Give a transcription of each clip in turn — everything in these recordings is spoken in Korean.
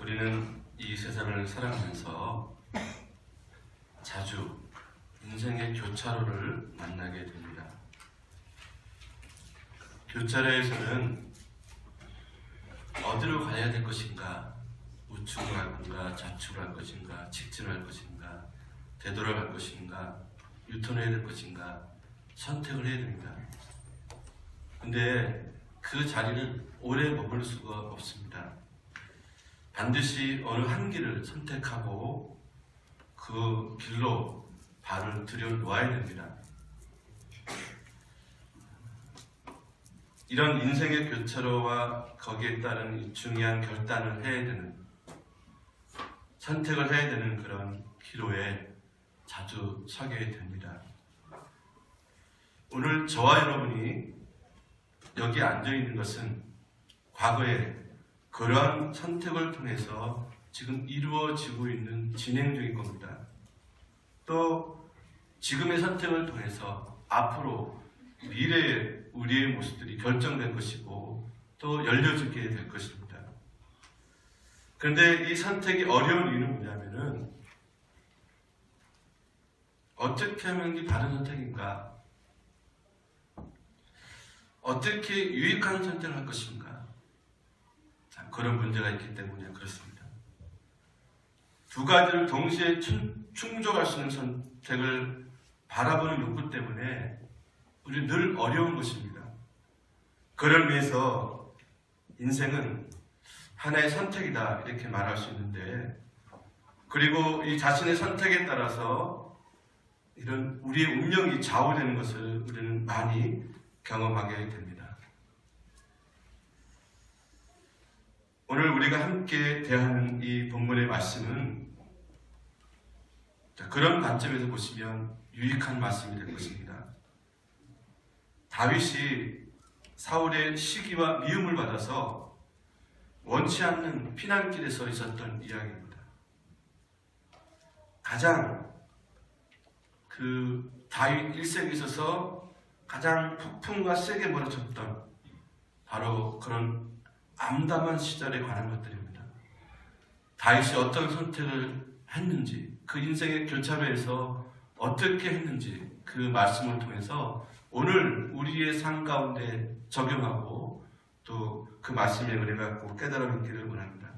우리는 이 세상을 살아가면서 자주 인생의 교차로를 만나게 됩니다. 교차로에서는 어디로 가야 될 것인가, 우측으로 갈 건가, 좌측으로 갈 것인가, 직진을 할 것인가, 되돌아갈 것인가, 유턴해야 될 것인가 선택을 해야 됩니다. 근데 그 자리는 오래 머물 수가 없습니다. 반드시 어느 한 길을 선택하고 그 길로 발을 들여놓아야 됩니다. 이런 인생의 교차로와 거기에 따른 이 중요한 결단을 해야 되는, 선택을 해야 되는 그런 기로에 자주 서게 됩니다. 오늘 저와 여러분이 여기 앉아있는 것은 과거에 그러한 선택을 통해서 지금 이루어지고 있는 진행 중인 겁니다. 또 지금의 선택을 통해서 앞으로 미래의 우리의 모습들이 결정될 것이고 또 열려지게 될 것입니다. 그런데 이 선택이 어려운 이유는 뭐냐면은 어떻게 하면 이게 바른 선택인가? 어떻게 유익한 선택을 할 것인가? 그런 문제가 있기 때문에 그렇습니다. 두 가지를 동시에 충족할 수 있는 선택을 바라보는 욕구 때문에 우리 늘 어려운 것입니다. 그를 위해서 인생은 하나의 선택이다 이렇게 말할 수 있는데, 그리고 이 자신의 선택에 따라서 이런 우리의 운명이 좌우되는 것을 우리는 많이 경험하게 됩니다. 오늘 우리가 함께 대하는 이 본문의 말씀은 그런 관점에서 보시면 유익한 말씀이 될 것입니다. 다윗이 사울의 시기와 미움을 받아서 원치 않는 피난길에 서 있었던 이야기입니다. 가장 그 다윗 일생에 있어서 가장 폭풍과 세게 몰아쳤던 바로 그런 암담한 시절에 관한 것들입니다. 다윗이 어떤 선택을 했는지, 그 인생의 교차로에서 어떻게 했는지 그 말씀을 통해서 오늘 우리의 삶 가운데 적용하고 또 그 말씀의 은혜 갖고 깨달음 있기를 원합니다.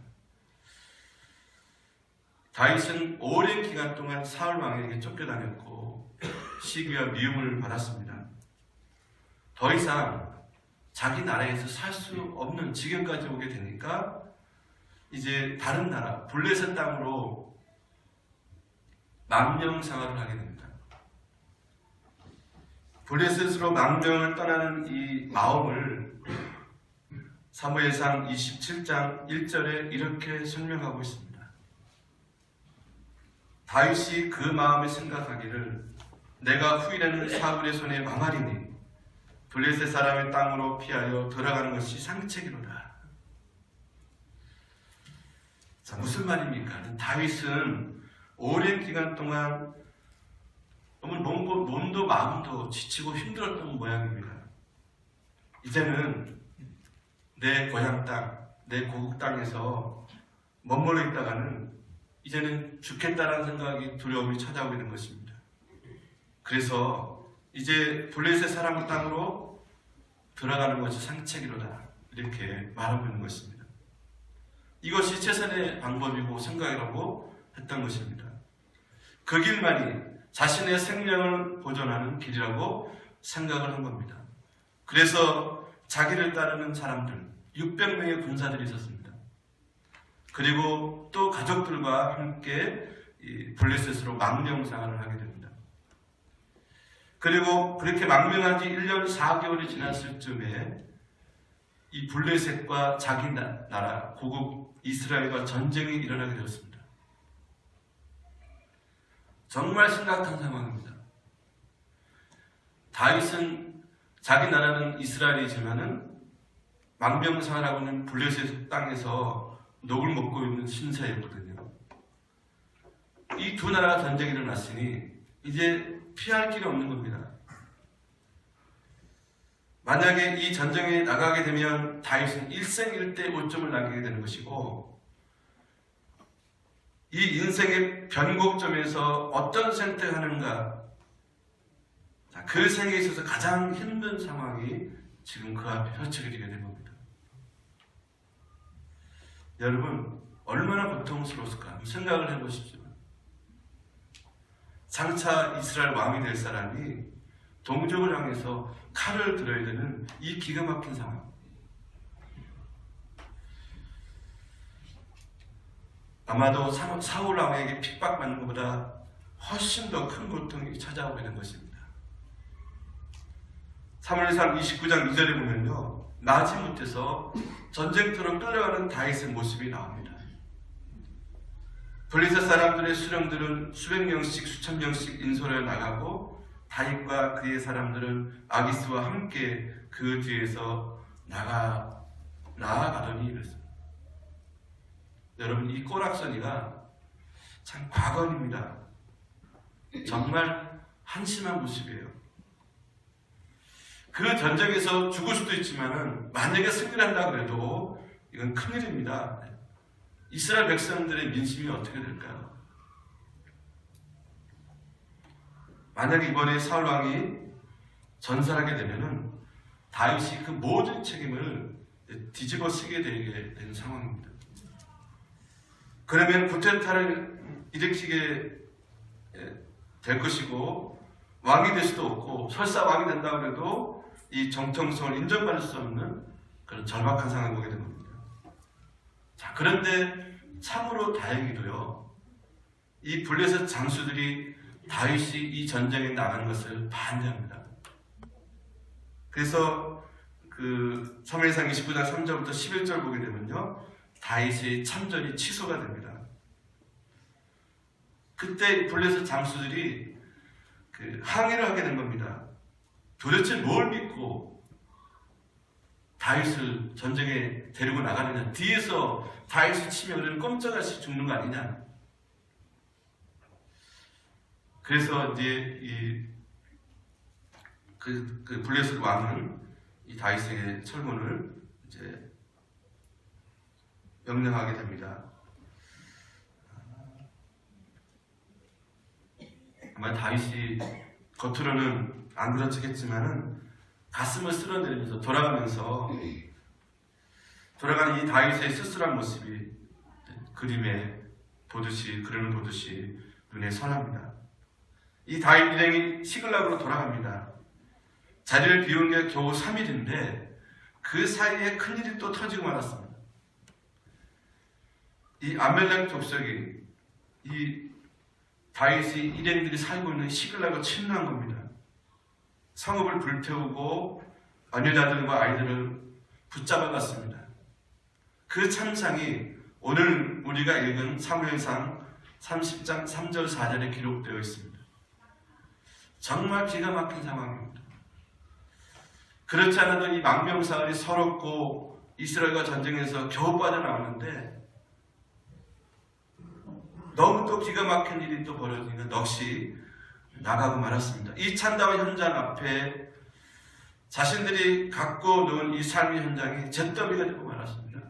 다윗은 오랜 기간 동안 사울 왕에게 쫓겨다녔고 시기와 미움을 받았습니다. 더 이상 자기 나라에서 살 수 없는 지경까지 오게 되니까 이제 다른 나라 블레셋 땅으로 망명생활을 하게 됩니다. 블레셋으로 망명을 떠나는 이 마음을 사무엘상 27장 1절에 이렇게 설명하고 있습니다. 다윗이 그 마음에 생각하기를 내가 후일에는 사울의 손에 망하리니 블레셋 사람의 땅으로 피하여 돌아가는 것이 상책이로다. 자, 무슨 말입니까? 다윗은 오랜 기간 동안 너무 몸도 마음도 지치고 힘들었던 모양입니다. 이제는 내 고향 땅, 내 고국 땅에서 머물러 있다가는 이제는 죽겠다라는 생각이 두려움이 찾아오게 된 것입니다. 그래서 이제 블레셋 사람의 땅으로 들어가는 것이 상책이로다 이렇게 말하고 있는 것입니다. 이것이 최선의 방법이고 생각이라고 했던 것입니다. 그 길만이 자신의 생명을 보존하는 길이라고 생각을 한 겁니다. 그래서 자기를 따르는 사람들 600명의 군사들이 있었습니다. 그리고 또 가족들과 함께 블레셋으로 망명생활을 하게 됩니다. 그리고 그렇게 망명한 지 1년 4개월이 지났을 즈음에 이 블레셋과 자기 나라 고국 이스라엘과 전쟁이 일어나게 되었습니다. 정말 심각한 상황입니다. 다윗은 자기 나라는 이스라엘이지만은 망명생활하고 있는 블레셋 땅에서 녹을 먹고 있는 신세였거든요. 이 두 나라가 전쟁이 일어났으니 이제 피할 길이 없는 겁니다. 만약에 이 전쟁에 나가게 되면 다윗은 일생일대 오점을 남기게 되는 것이고 이 인생의 변곡점에서 어떤 선택하는가, 그 생에 있어서 가장 힘든 상황이 지금 그 앞에 펼쳐지게 된 겁니다. 여러분, 얼마나 고통스러웠을까 생각을 해보십시오. 장차 이스라엘 왕이 될 사람이 동족을 향해서 칼을 들어야 되는 이 기가 막힌 상황. 아마도 사울 왕에게 핍박받는 것보다 훨씬 더 큰 고통이 찾아오게 된 것입니다. 사무엘상 29장 2절에 보면요, 마지못해서 전쟁터로 끌려가는 다윗의 모습이 나옵니다. 블레셋 사람들의 수령들은 수백 명씩 수천 명씩 인솔해 나가고 다윗과 그의 사람들은 아기스와 함께 그 뒤에서 나아가더니 이랬습니다. 여러분, 이 꼬락서니가 참 과거입니다. 정말 한심한 모습이에요. 그 전쟁에서 죽을 수도 있지만은 만약에 승리를 한다고 해도 이건 큰일입니다. 이스라엘 백성들의 민심이 어떻게 될까요? 만약에 이번에 사울 왕이 전살하게 되면은 다윗이 그 모든 책임을 뒤집어 쓰게 되는 상황입니다. 그러면 쿠데타를 일으키게 될 것이고 왕이 될 수도 없고 설사 왕이 된다고 해도 이 정통성을 인정받을 수 없는 그런 절박한 상황을 보게 된 겁니다. 자, 그런데 참으로 다행히도요, 이 블레셋 장수들이 다윗이 이 전쟁에 나가는 것을 반대합니다. 그래서 그 사무엘상 29장 3절부터 11절 보게 되면요, 다윗의 참전이 취소가 됩니다. 그때 블레셋 장수들이 항의를 하게 된 겁니다. 도대체 뭘 믿고 다윗을 전쟁에 데리고 나가느냐, 뒤에서 다윗을 치면 우리는 꼼짝없이 죽는 거 아니냐. 그래서 이제 그 블레셋 왕은 이 다윗에게 철문을 이제 명령하게 됩니다. 아마 다윗이 겉으로는 안 그런 척했지만은 가슴을 쓸어내리면서 돌아가는 이 다윗의 쓸쓸한 모습이 그림에 그림을 보듯이 눈에 선합니다. 이 다윗 일행이 시글락으로 돌아갑니다. 자리를 비운 게 겨우 3일인데 그 사이에 큰일이 또 터지고 말았습니다. 이 아멜렉 족속이 이 다윗이 일행들이 살고 있는 시글락을 침노한 겁니다. 성읍을 불태우고 언여자들과 아이들을 붙잡아 갔습니다. 그 참상이 오늘 우리가 읽은 사무엘상 30장 3절 4절에 기록되어 있습니다. 정말 기가 막힌 상황입니다. 그렇지 않아도 이 망명사울이 서럽고 이스라엘과 전쟁에서 겨우 빠져나오는데 너무 또 기가 막힌 일이 또 벌어지니까 넋이 나가고 말았습니다. 이 참담한 현장 앞에 자신들이 갖고 놓은 이 삶의 현장이 잿더미가 되고 말았습니다.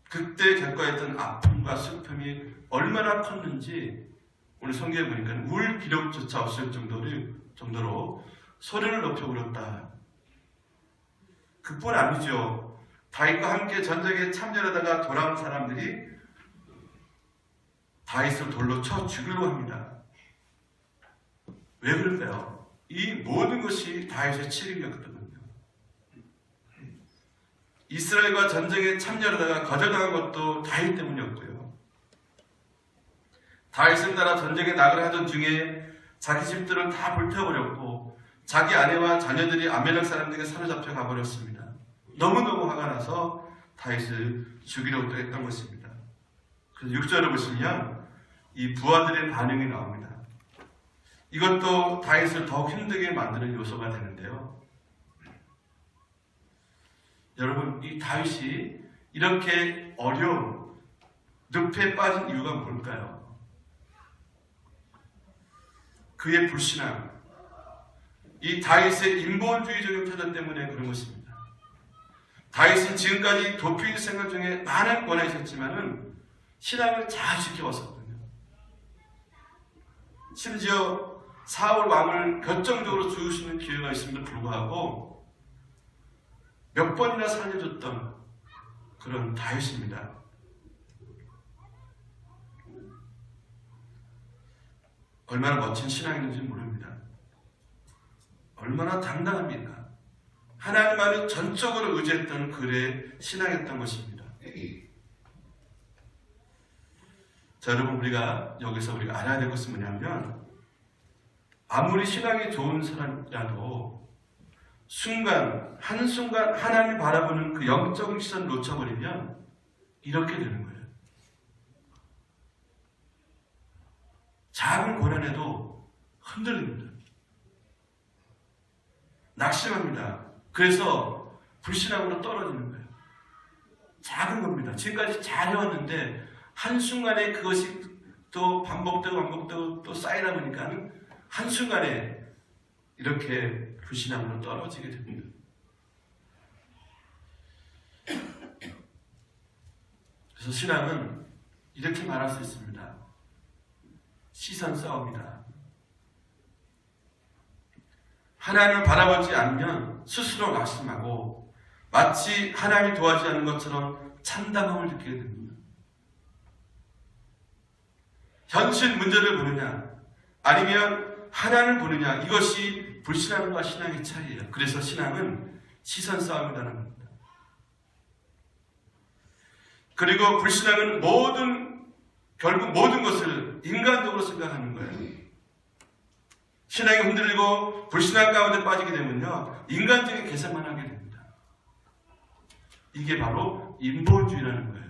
그때 겪어했던 아픔과 슬픔이 얼마나 컸는지 오늘 성경에 보니까 울 기력조차 없을 정도로 소리를 높여 울었다. 그뿐 아니죠. 다윗과 함께 전쟁에 참전하다가 돌아온 사람들이 다윗을 돌로 쳐 죽이려고 합니다. 왜 그럴까요? 이 모든 것이 다윗의 책임이었거든요. 이스라엘과 전쟁에 참여하다가 거절당한 것도 다윗 때문이었고요. 다윗은 나라 전쟁에 나가려 하던 중에 자기 집들을 다 불태워버렸고 자기 아내와 자녀들이 아멜렉 사람들에게 사로잡혀 가버렸습니다. 너무너무 화가 나서 다윗을 죽이려고 했던 것입니다. 그래서 6절을 보시면 이 부하들의 반응이 나옵니다. 이것도 다윗을 더욱 힘들게 만드는 요소가 되는데요. 여러분, 이 다윗이 이렇게 어려운 늪에 빠진 이유가 뭘까요? 그의 불신앙, 이 다윗의 인본주의적인 태도 때문에 그런 것입니다. 다윗은 지금까지 도피일 생각 중에 많은 권한이 있었지만은 신앙을 잘 지켜왔었거든요. 심지어 사울 왕을 결정적으로 죽이시는 기회가 있음에도 불구하고 몇 번이나 살려줬던 그런 다윗입니다. 얼마나 멋진 신앙인지 모릅니다. 얼마나 당당합니까? 하나님만을 전적으로 의지했던 그의 신앙이었던 것입니다. 자, 여러분, 여기서 우리가 알아야 될 것은 뭐냐면, 아무리 신앙이 좋은 사람이라도 한순간 하나님을 바라보는 그 영적인 시선을 놓쳐버리면 이렇게 되는 거예요. 작은 고난에도 흔들립니다. 낙심합니다. 그래서 불신앙으로 떨어지는 거예요. 작은 겁니다. 지금까지 잘 해왔는데 한순간에 그것이 또 반복되고 또 쌓이다 보니까 한순간에 이렇게 불신앙으로 떨어지게 됩니다. 그래서 신앙은 이렇게 말할 수 있습니다. 시선 싸움이다. 하나님을 바라보지 않으면 스스로 낙심하고 마치 하나님이 도와주지 않는 것처럼 참담함을 느끼게 됩니다. 현실 문제를 보느냐 아니면 하나님을 보느냐, 이것이 불신앙과 신앙의 차이예요. 그래서 신앙은 시선 싸움이라는 겁니다. 그리고 불신앙은 결국 모든 것을 인간적으로 생각하는 거예요. 신앙이 흔들리고 불신앙 가운데 빠지게 되면요, 인간적인 계산만 하게 됩니다. 이게 바로 인본주의라는 거예요.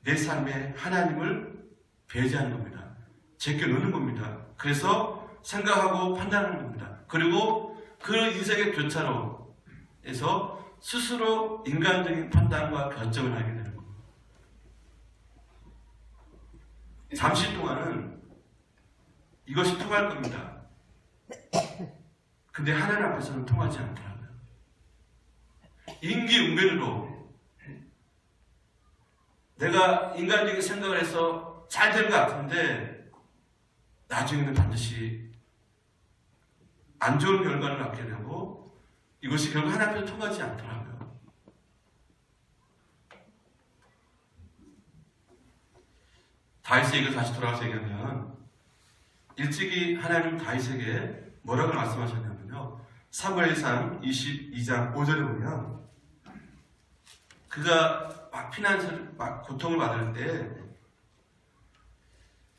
내 삶에 하나님을 배제하는 겁니다. 제껴놓는 겁니다. 그래서 생각하고 판단하는 겁니다. 그리고 그 인생의 교차로에서 스스로 인간적인 판단과 결정을 하게 되는 겁니다. 잠시 동안은 이것이 통할 겁니다. 근데 하나님 앞에서는 통하지 않더라고요. 임기응변으로 내가 인간적인 생각을 해서 잘 될 것 같은데 나중에는 반드시 안 좋은 결과를 갖게 되고 이것이 결국 하나님 앞에서 통하지 않더라고요. 다윗에게 다시 돌아가서 얘기하면, 일찍이 하나님 다윗에게 뭐라고 말씀하셨냐면요, 사무엘상 22장 5절에 보면 그가 막 고통을 받을 때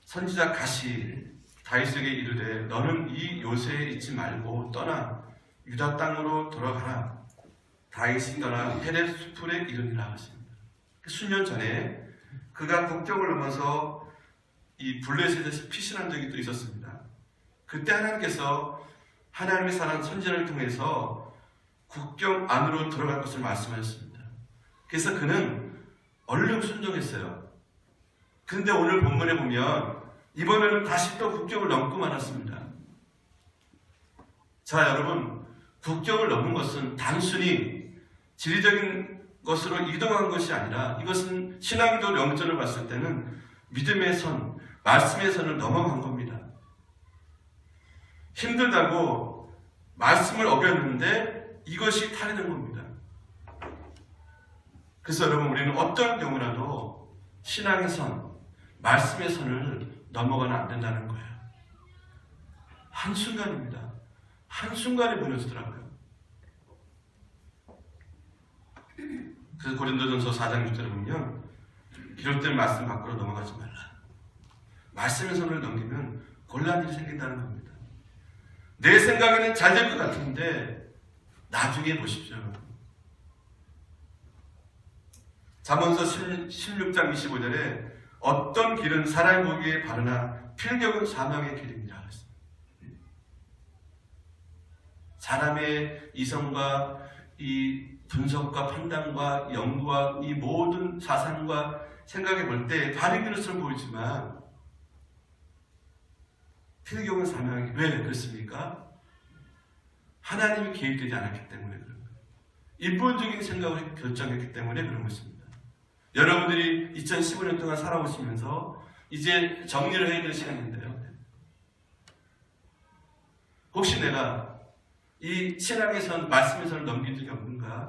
선지자 갓이 다윗에게 이르되 너는 이 요새에 있지 말고 떠나 유다 땅으로 돌아가라. 다윗이 떠나 헤렛 수풀에 이르니라 하십니다. 수년 전에 그가 국경을 넘어서 이 블레셋에서 피신한 적이 또 있었습니다. 그때 하나님께서 하나님의 사랑 선지자를 통해서 국경 안으로 들어갈 것을 말씀하셨습니다. 그래서 그는 얼른 순종했어요. 그런데 오늘 본문에 보면 이번에는 다시 또 국경을 넘고 말았습니다. 자, 여러분, 국경을 넘은 것은 단순히 지리적인 것으로 이동한 것이 아니라 이것은 신앙적으로 영적으로 봤을 때는 믿음의 선, 말씀의 선을 넘어간 겁니다. 힘들다고 말씀을 어겼는데 이것이 탈이된 겁니다. 그래서 여러분, 우리는 어떤 경우라도 신앙의 선, 말씀의 선을 넘어가면 안 된다는 거예요. 한순간입니다. 한순간에 무너지더라고요. 그래서 고린도전서 4장 6절에 보면 기록된 말씀 밖으로 넘어가지 말라. 말씀의 선을 넘기면 곤란한 일이 생긴다는 겁니다. 내 생각에는 잘 될 것 같은데 나중에 보십시오. 잠언서 16장 25절에 어떤 길은 사람이 보기에 바르나 필경은 사망의 길입니다. 사람의 이성과 이 분석과 판단과 연구와 이 모든 사상과 생각해 볼 때 바른 길처럼 보이지만 필경은 사망의 길. 왜 그렇습니까? 하나님이 개입되지 않았기 때문에 그런 거예요. 인본적인 생각을 결정했기 때문에 그런 것입니다. 여러분들이 2015년 동안 살아오시면서 이제 정리를 해야 될 시간인데요. 혹시 내가 이 신앙의 선, 말씀의 선을 넘긴 적이 없는가?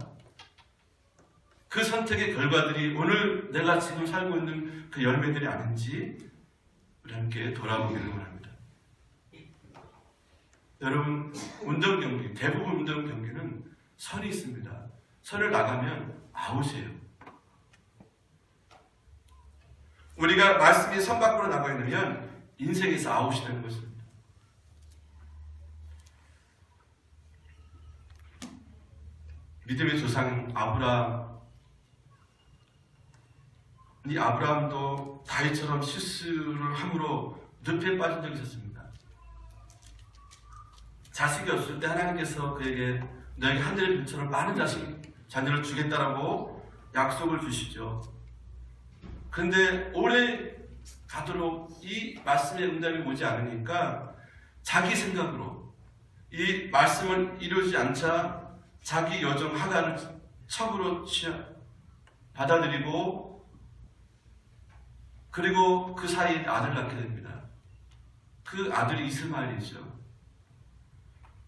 그 선택의 결과들이 오늘 내가 지금 살고 있는 그 열매들이 아닌지 우리 함께 돌아보기를 원합니다. 여러분, 운동 경기, 대부분 운동 경기는 선이 있습니다. 선을 나가면 아웃이에요. 우리가 말씀이 선 밖으로 나가 있으면 인생에서 아웃이 되는 것입니다. 믿음의 조상 아브라함, 이 아브라함도 다윗처럼 실수를 함으로 늪에 빠진 적이 있었습니다. 자식이 없을 때 하나님께서 그에게 너에게 하늘의 별처럼 많은 자녀를 주겠다라고 약속을 주시죠. 그런데 오래 가도록 이 말씀의 응답이 오지 않으니까 자기 생각으로 이 말씀을 이루지 않자 자기 여종 하가를 첩으로 받아들이고 그리고 그 사이에 아들을 낳게 됩니다. 그 아들이 이스마엘이죠.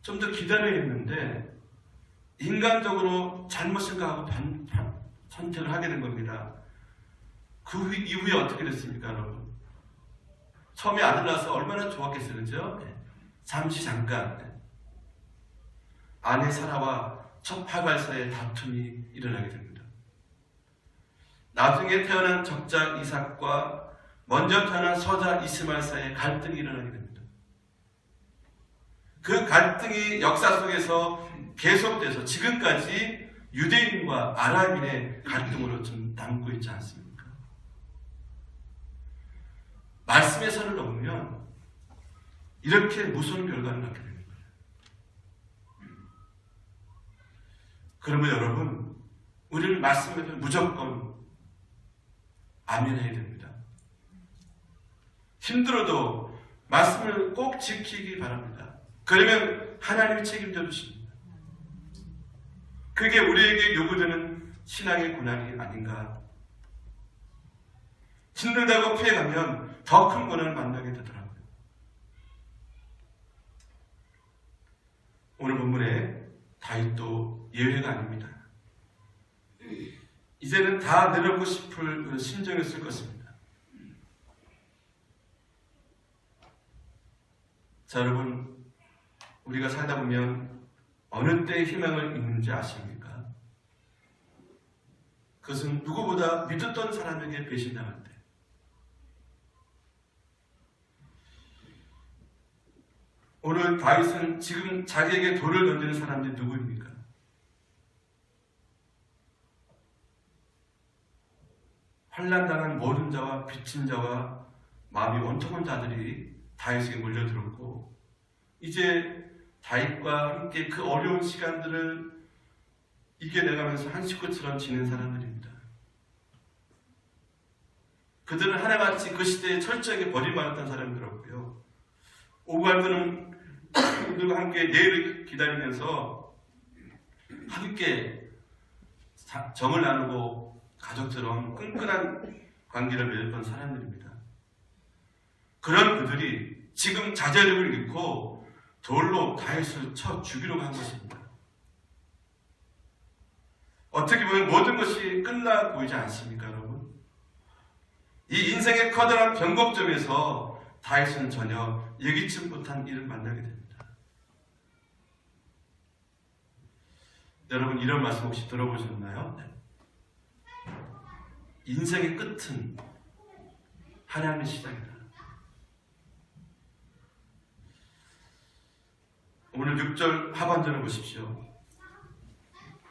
좀 더 기다려야 했는데 인간적으로 잘못 생각하고 선택을 하게 된 겁니다. 그 이후에 어떻게 됐습니까, 여러분? 처음에 아들 낳아서 얼마나 좋았겠어요, 그죠? 잠시 잠깐 아내 사라와 첫 하갈 사이에 다툼이 일어나게 됩니다. 나중에 태어난 적자 이삭과 먼저 태어난 서자 이스마엘 사이에 갈등이 일어나게 됩니다. 그 갈등이 역사 속에서 계속돼서 지금까지 유대인과 아랍인의 갈등으로 좀 남고 있지 않습니까? 말씀의 선을 넘으면 이렇게 무서운 결과를 낳게 됩니다. 그러면 여러분, 우리는 말씀에 무조건 아멘해야 됩니다. 힘들어도 말씀을 꼭 지키기 바랍니다. 그러면 하나님이 책임져 주십니다. 그게 우리에게 요구되는 신앙의 고난이 아닌가. 힘들다고 피해가면 더 큰 고난을 만나게 되더라고요. 오늘 본문에 다윗도 예외가 아닙니다. 이제는 다 내려놓고 싶을 심정이었을 것입니다. 자, 여러분, 우리가 살다 보면 어느 때 희망을 잃는지 아십니까? 그것은 누구보다 믿었던 사람에게 배신당할 때. 오늘 다윗은 지금 자기에게 돌을 던지는 사람들이 누구입니까? 환난당한 모든 자와 비친 자와 마음이 원통한 자들이 다윗에게 몰려들었고, 이제 다윗과 함께 그 어려운 시간들을 이겨내가면서 한 식구처럼 지낸 사람들입니다. 그들은 하나같이 그 시대에 철저하게 버림받았던 사람들이었고요. 오갈드는 그들과 함께 내일을 기다리면서 함께 정을 나누고 가족처럼 끈끈한 관계를 맺었던 사람들입니다. 그런 그들이 지금 자제력을 잃고 돌로 다윗을 쳐 죽이려고 한 것입니다. 어떻게 보면 모든 것이 끝나 보이지 않습니까, 여러분? 이 인생의 커다란 변곡점에서 다윗은 전혀 예기치 못한 일을 만나게 됩니다. 여러분, 이런 말씀 혹시 들어보셨나요? 인생의 끝은 하나님의 시작이다. 오늘 6절 하반절을 보십시오.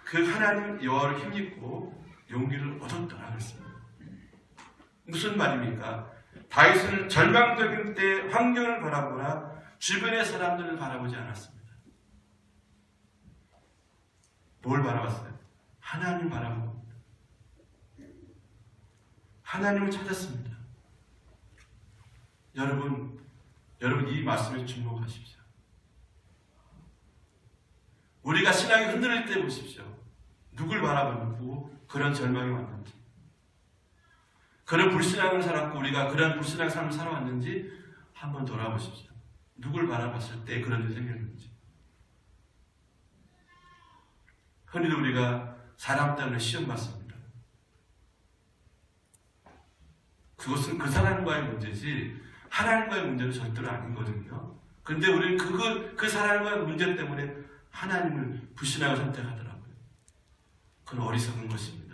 그 하나님 여호와를 힘입고 용기를 얻었더라 그랬습니다. 무슨 말입니까? 다윗은 절망적인 때 환경을 바라보거나 주변의 사람들을 바라보지 않았습니다. 뭘 바라봤어요? 하나님 바라보고 하나님을 찾았습니다. 여러분 이 말씀에 주목하십시오. 우리가 신앙이 흔들릴 때 보십시오. 누굴 바라보고 그런 절망이 왔는지, 그런 불신앙을 살았고 우리가 그런 불신앙의 삶을 살아왔는지 한번 돌아보십시오. 누굴 바라봤을 때 그런 일이 생겼는지. 흔히도 우리가 사람 때문에 시험 받습니다. 그것은 그 사람과의 문제지 하나님과의 문제는 절대로 아니거든요. 근데 우리는 그 사람과의 문제 때문에 하나님을 불신하고 선택하더라고요. 그건 어리석은 것입니다.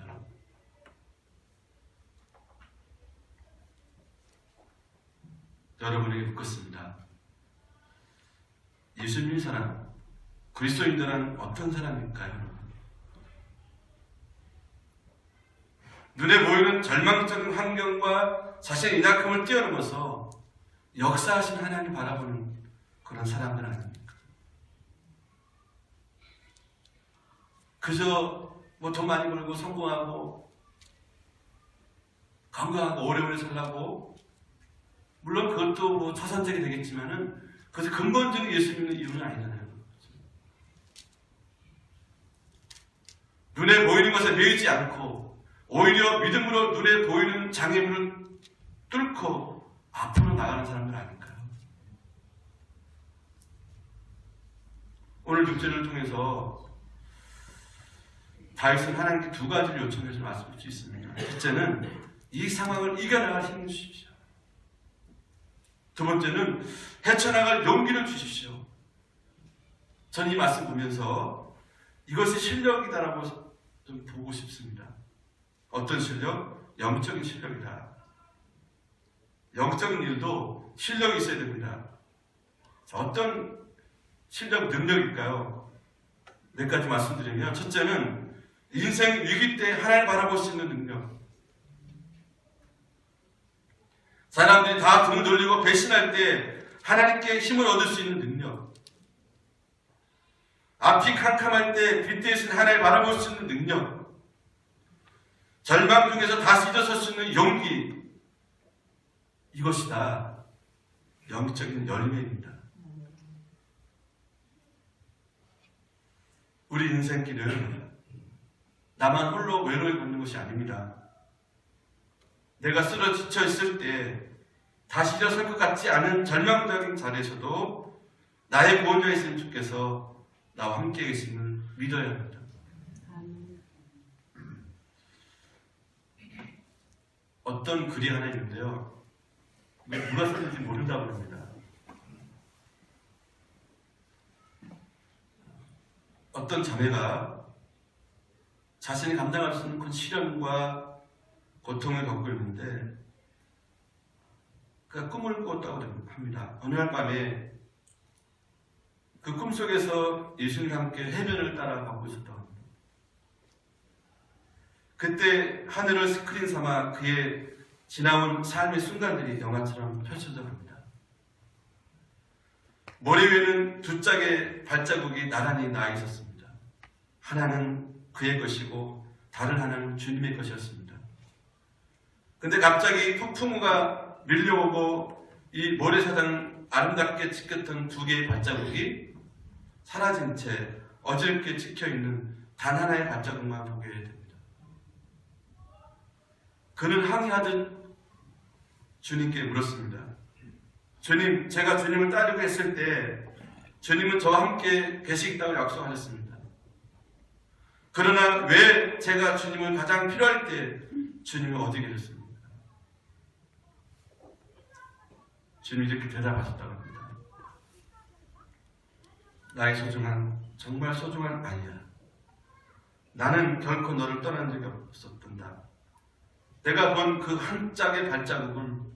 여러분에게 묻겠습니다. 예수 믿는 사람, 그리스도인들은 어떤 사람일까요? 눈에 보이는 절망적인 환경과 자신의 인약함을 뛰어넘어서 역사하신 하나님을 바라보는 그런 사람들 아닙니까? 그저 돈 많이 벌고 성공하고 건강하고 오래오래 살라고, 물론 그것도 차선책이 되겠지만은 그것이 근본적인 예수 믿는 이유는 아니잖아요. 눈에 보이는 것에 매이지 않고 오히려 믿음으로 눈에 보이는 장애물을 뚫고 앞으로 나가는 사람들 아닐까요? 오늘 6절을 통해서 다윗은 하나님께 두 가지를 요청해서 말씀드릴 수 있습니다. 첫째는 이 상황을 이겨나갈 힘을 주십시오. 두 번째는 헤쳐나갈 용기를 주십시오. 전 이 말씀 보면서 이것이 실력이다라고 좀 보고 싶습니다. 어떤 실력? 영적인 실력이다. 영적인 일도 실력이 있어야 됩니다. 자, 어떤 실력, 능력일까요? 몇 가지 말씀드리면, 첫째는 인생 위기 때 하나님을 바라볼 수 있는 능력. 사람들이 다 등을 돌리고 배신할 때 하나님께 힘을 얻을 수 있는 능력. 앞이 캄캄할 때 빛 대신 하나님을 바라볼 수 있는 능력. 절망 중에서 다시 일어설 수 있는 용기. 이것이 다 영적인 열매입니다. 우리 인생길은 나만 홀로 외로이 걷는 것이 아닙니다. 내가 쓰러져 있을 때 다시 일어설 것 같지 않은 절망적인 자리에서도 나의 구원자이신 주께서 나와 함께 계심을 믿어야 합니다. 어떤 글이 하나 있는데요. 누가 썼는지 모른다고 합니다. 어떤 자매가 자신이 감당할 수 없는 큰 시련과 고통을 겪고 있는데 그가 꿈을 꿨다고 합니다. 어느 날 밤에 그 꿈속에서 예수님과 함께 해변을 따라가고 있었다고 합니다. 그때 하늘을 스크린 삼아 그의 지나온 삶의 순간들이 영화처럼 펼쳐져 갑니다. 머리 위에는 두 짝의 발자국이 나란히 나와 있었습니다. 하나는 그의 것이고 다른 하나는 주님의 것이었습니다. 근데 갑자기 폭풍우가 밀려오고 이 모래사장 아름답게 찍혔던 두 개의 발자국이 사라진 채 어지럽게 찍혀있는 단 하나의 발자국만 보게 됩니다. 그는 항의하듯 주님께 물었습니다. 주님, 제가 주님을 따르고 했을 때 주님은 저와 함께 계시겠다고 약속하셨습니다. 그러나 왜 제가 주님을 가장 필요할 때 주님이 어디 계셨습니까? 주님이 이렇게 대답하셨다고 합니다. 나의 소중한, 정말 소중한 아이야. 나는 결코 너를 떠난 적이 없었단다. 내가 본 그 한 짝의 발자국은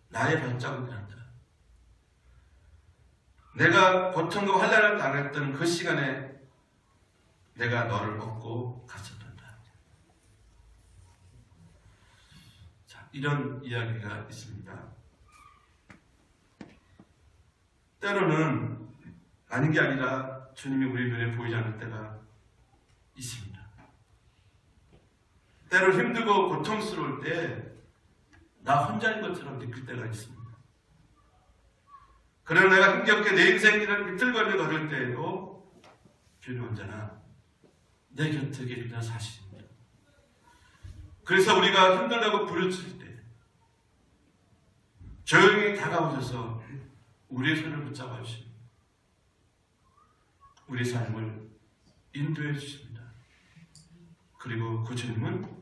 나의 발자국이란다. 내가 고통과 환난을 당했던 그 시간에 내가 너를 얻고 갔었단다. 자, 이런 이야기가 있습니다. 때로는 아닌 게 아니라 주님이 우리 눈에 보이지 않을 때가 있습니다. 때로 힘들고 고통스러울 때 나 혼자인 것처럼 느낄 때가 있습니다. 그러나 내가 힘겹게 내 인생 길을 비틀거리며 걸을 때에도 주님 언제나 내 곁에 계신다는 사실입니다. 그래서 우리가 힘들다고 부르칠 때 조용히 다가오셔서 우리의 손을 붙잡아 주십니다. 우리의 삶을 인도해 주십니다. 그리고 그 주님은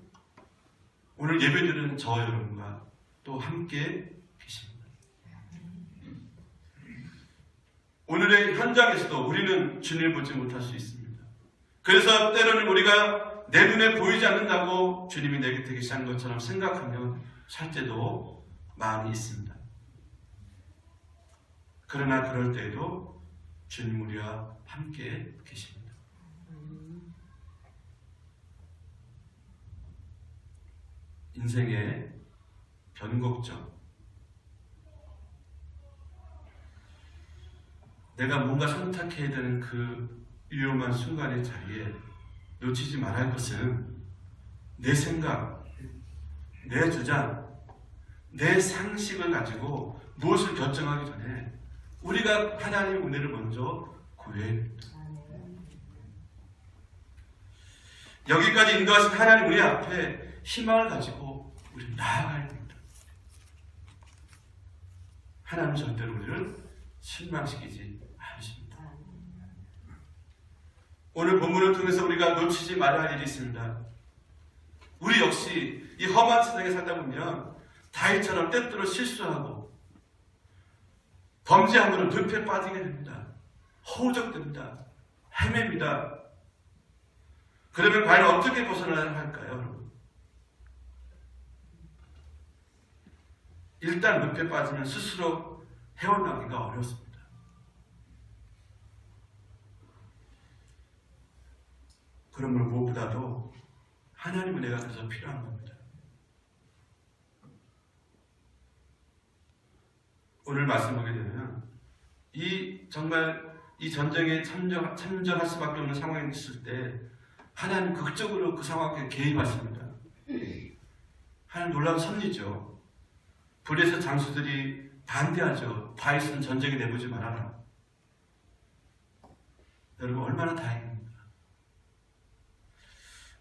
오늘 예배드리는 저와 여러분과 또 함께 계십니다. 오늘의 현장에서도 우리는 주님을 보지 못할 수 있습니다. 그래서 때로는 우리가 내 눈에 보이지 않는다고 주님이 내 곁에 계시는 것처럼 생각하면 살 때도 마음이 있습니다. 그러나 그럴 때에도 주님 우리와 함께 계십니다. 인생의 변곡점, 내가 뭔가 선택해야 되는 그 위험한 순간의 자리에 놓치지 말아야 할 것은 내 생각, 내 주장, 내 상식을 가지고 무엇을 결정하기 전에 우리가 하나님의 은혜를 먼저 구해야 됩니다. 여기까지 인도하신 하나님 우리 앞에 희망을 가지고 우리 나아가야 됩니다. 하나님은 절대로 우리를 실망시키지 않으십니다. 오늘 본문을 통해서 우리가 놓치지 말아야 할 일이 있습니다. 우리 역시 이 험한 세상에 살다 보면 다윗처럼 때때로 실수하고 범죄하고는 늪에 빠지게 됩니다. 허우적됩니다. 헤맵니다. 그러면 과연 어떻게 벗어나야 할까요, 여러분? 일단 늪에 빠지면 스스로 헤어나기가 어렵습니다. 그러므로 무엇보다도 하나님은 내가 그래서 필요한 겁니다. 오늘 말씀 보게 되면 정말 이 전쟁에 참전할 수밖에 없는 상황이 있을 때 하나님 극적으로 그 상황에 개입하십니다. 하나님 놀라운 섭리죠. 블레셋 장수들이 반대하죠. 다윗은 전쟁에 내보지 말아라. 여러분 얼마나 다행입니다.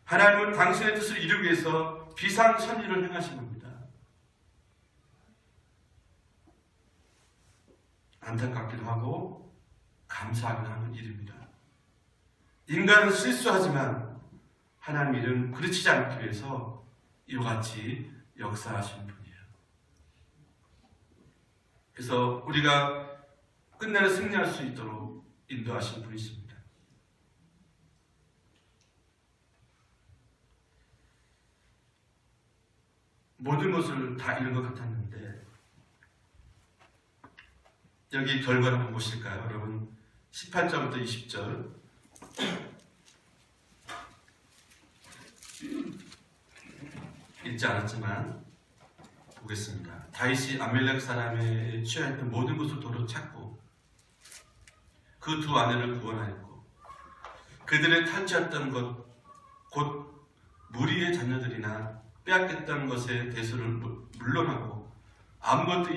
하나님은 당신의 뜻을 이루기 위해서 비상천리를 행하신 겁니다. 안타깝기도 하고 감사하기도 하는 일입니다. 인간은 실수하지만 하나님 일은 그르치지 않기 위해서 이와 같이 역사하신 분이에요. 그래서 우리가 끝내는 승리할 수 있도록 인도하신 분이십니다. 모든 것을 다 잃은 것 같았는데 여기 결과를 한번 보실까요? 여러분 18절부터 20절 읽지 않았지만 보겠습니다. 다윗이 아멜렉 사람의 취하였던 모든 것을 도로 찾고 그 두 아내를 구원하였고 그들의 탈취했던 것 곧 무리의 자녀들이나 빼앗겼던 것의 대수를 물러나고 아무것도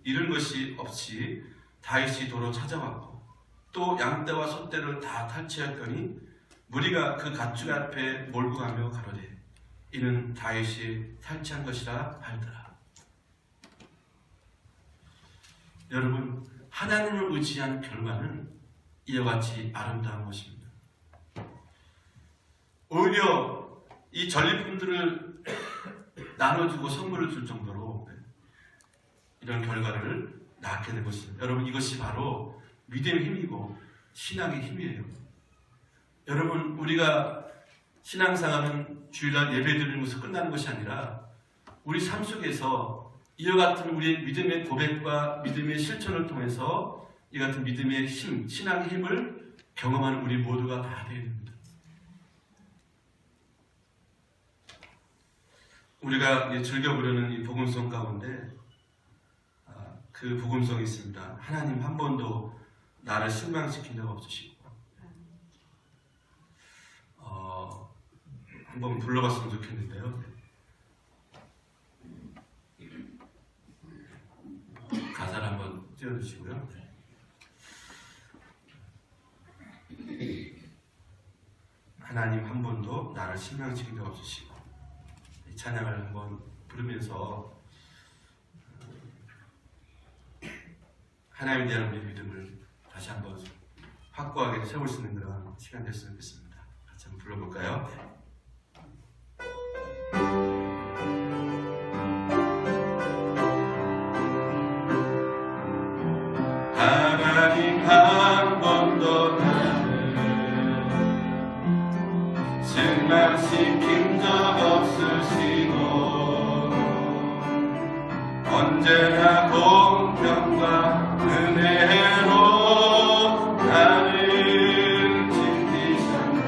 잃은 것이 없이 다윗이 도로 찾아왔고 또 양떼와 소떼를 다 탈취했더니 무리가 그 가축 앞에 몰고 가며 가로되 이는 다윗이 탈취한 것이라 하더라. 여러분 하나님을 의지한 결과는 이와 같이 아름다운 것입니다. 오히려 이 전리품들을 나눠주고 선물을 줄 정도로 이런 결과를 낳게 된 것입니다. 여러분 이것이 바로 믿음의 힘이고 신앙의 힘이에요. 여러분 우리가 신앙생활은 주일날 예배드리는 것으로 끝나는 것이 아니라 우리 삶 속에서 이와 같은 우리의 믿음의 고백과 믿음의 실천을 통해서 이 같은 믿음의 힘, 신앙의 힘을 경험하는 우리 모두가 다 되어야 됩니다. 우리가 즐겨 부르는 이 복음송 가운데 그 복음송이 있습니다. 하나님 한 번도 나를 실망시킨 적 없으시고 한번 불러봤으면 좋겠는데요. 가사를 한번 띄워주시고요. 하나님 한 번도 나를 실망시킨 적 없으시고, 이 찬양을 한번 부르면서 하나님에 대한 우리 믿음을 다시 한번 확고하게 세울 수 있는 그런 시간 됐으면 좋겠습니다. 같이 한번 불러볼까요? 하나님 한 번도 나를 실망시킨 적 없으시고 언제나 공평과 은혜로 나를 지키셨네.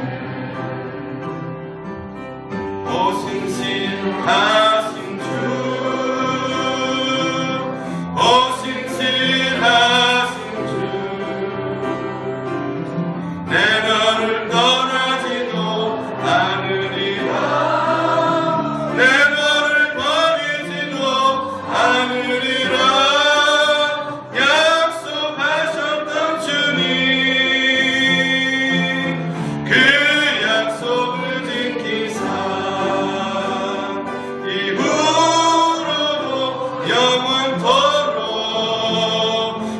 오 신실하신 주, 오 신실하신 주, 내 너를 떠나지도 않으리라. 내 너를 버리지도 않으리라. 약속하셨던 주님, 그 약속을 지키사 이후로도 영원토록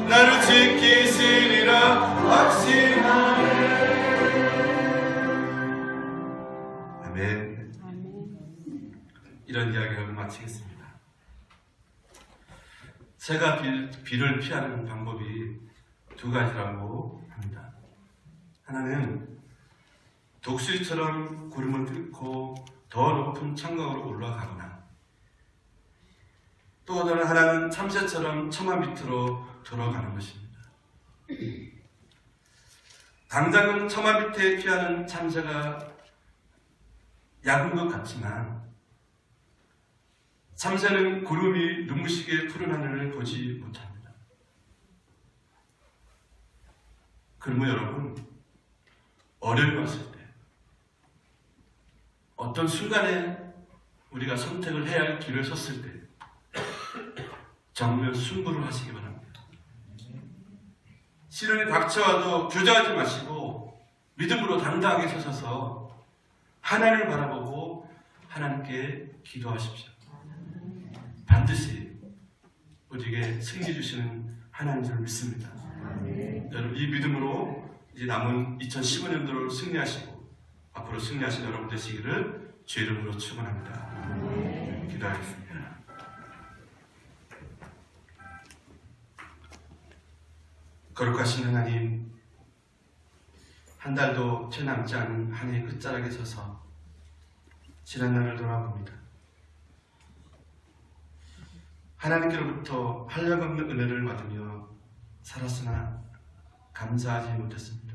나를 지키시리라 확신하네. 아멘. 이런 이야기를 마치겠습니다. 새가 비를 피하는 방법이 두 가지라고 합니다. 하나는 독수리처럼 구름을 뚫고 더 높은 창가로 올라가거나, 또 다른 하나는 참새처럼 처마 밑으로 들어가는 것입니다. 당장은 처마 밑에 피하는 참새가 약은 것 같지만, 참새는 구름이 눈부시게 푸른 하늘을 보지 못합니다. 그러면 여러분, 어려움이 왔을 때, 어떤 순간에 우리가 선택을 해야 할 길을 섰을 때 정면 승부를 하시기 바랍니다. 시련이 닥쳐와도 주저하지 마시고 믿음으로 당당하게 서셔서 하나님을 바라보고 하나님께 기도하십시오. 반드시 우리에게 승리 주시는 하나님인 줄 믿습니다. 여러분, 이 믿음으로 이제 남은 2015년도를 승리하시고 앞으로 승리하신 여러분 되시기를 주 이름으로 축원합니다. 기도하겠습니다. 거룩하신 하나님, 한 달도 채 남지 않은 한 해의 끝자락에 서서 지난 날을 돌아봅니다. 하나님께로부터 한량없는 은혜를 받으며 살았으나 감사하지 못했습니다.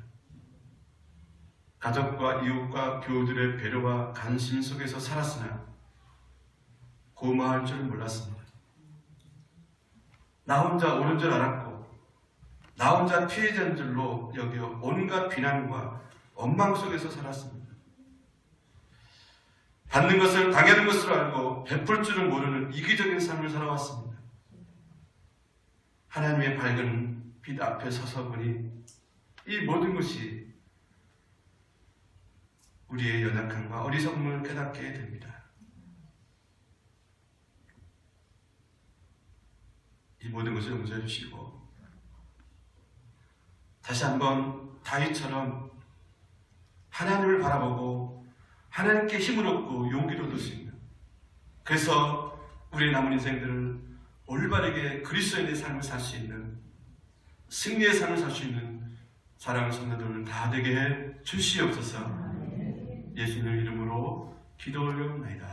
가족과 이웃과 교우들의 배려와 관심 속에서 살았으나 고마워할 줄 몰랐습니다. 나 혼자 옳은 줄 알았고 나 혼자 피해자인 줄로 여겨 온갖 비난과 원망 속에서 살았습니다. 받는 것을 당하는 것으로 알고 베풀 줄은 모르는 이기적인 삶을 살아왔습니다. 하나님의 밝은 빛 앞에 서서 보니 이 모든 것이 우리의 연약함과 어리석음을 깨닫게 됩니다. 이 모든 것을 용서해 주시고 다시 한번 다윗처럼 하나님을 바라보고 하나님께 힘을 얻고 용기를 얻을 수 있는, 그래서 우리 남은 인생들을 올바르게 그리스도인의 삶을 살 수 있는, 승리의 삶을 살 수 있는 사랑하는 성도들 다 되게 해 주시옵소서. 예수님 이름으로 기도 올려옵나이다.